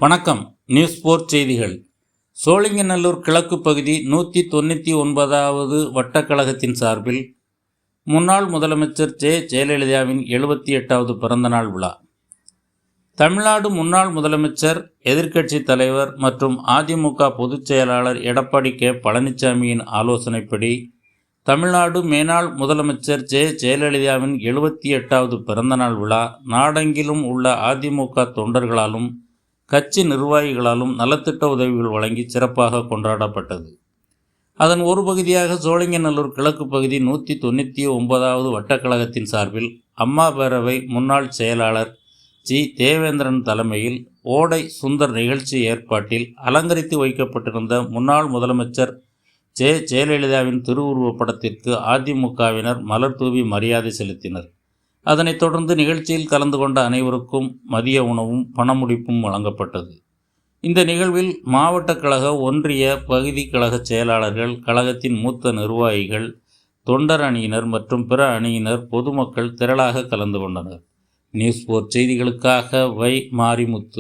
வணக்கம். நியூஸ் 4 செய்திகள். சோழிங்கநல்லூர் கிழக்கு பகுதி 199வது வட்டக்கழகத்தின் சார்பில் முன்னாள் முதலமைச்சர் ஜெயலலிதாவின் 78வது பிறந்தநாள் விழா. தமிழ்நாடு முன்னாள் முதலமைச்சர், எதிர்க்கட்சி தலைவர் மற்றும் அதிமுக பொதுச் செயலாளர் எடப்பாடி கே. பழனிசாமியின் ஆலோசனைப்படி தமிழ்நாடு மேனாள் முதலமைச்சர் ஜெயலலிதாவின் 78வது பிறந்தநாள் விழா நாடெங்கிலும் உள்ள அதிமுக தொண்டர்களாலும் கட்சி நிர்வாகிகளாலும் நலத்திட்ட உதவிகள் வழங்கி சிறப்பாக கொண்டாடப்பட்டது. அதன் ஒரு பகுதியாக சோழிங்கநல்லூர் கிழக்கு பகுதி 199வது வட்டக்கழகத்தின் சார்பில் அம்மா பேரவை முன்னாள் செயலாளர் தேவேந்திரன் தலைமையில் ஓடை சுந்தர் நிகழ்ச்சி ஏற்பாட்டில் அலங்கரித்து வைக்கப்பட்டிருந்த முன்னாள் முதலமைச்சர் ஜெயலலிதாவின் திருவுருவப் படத்திற்கு அதிமுகவினர் மலர் தூவி மரியாதை செலுத்தினர். அதனைத் தொடர்ந்து நிகழ்ச்சியில் கலந்து கொண்ட அனைவருக்கும் மதிய உணவும் பணமுடிப்பும் வழங்கப்பட்டது. இந்த நிகழ்வில் மாவட்ட கழக, ஒன்றிய, பகுதி கழக செயலாளர்கள், கழகத்தின் மூத்த நிர்வாகிகள், தொண்டர் அணியினர் மற்றும் பிற அணியினர், பொதுமக்கள் திரளாக கலந்து கொண்டனர். நியூஸ் 4 செய்திகளுக்காக வை. மாரிமுத்து.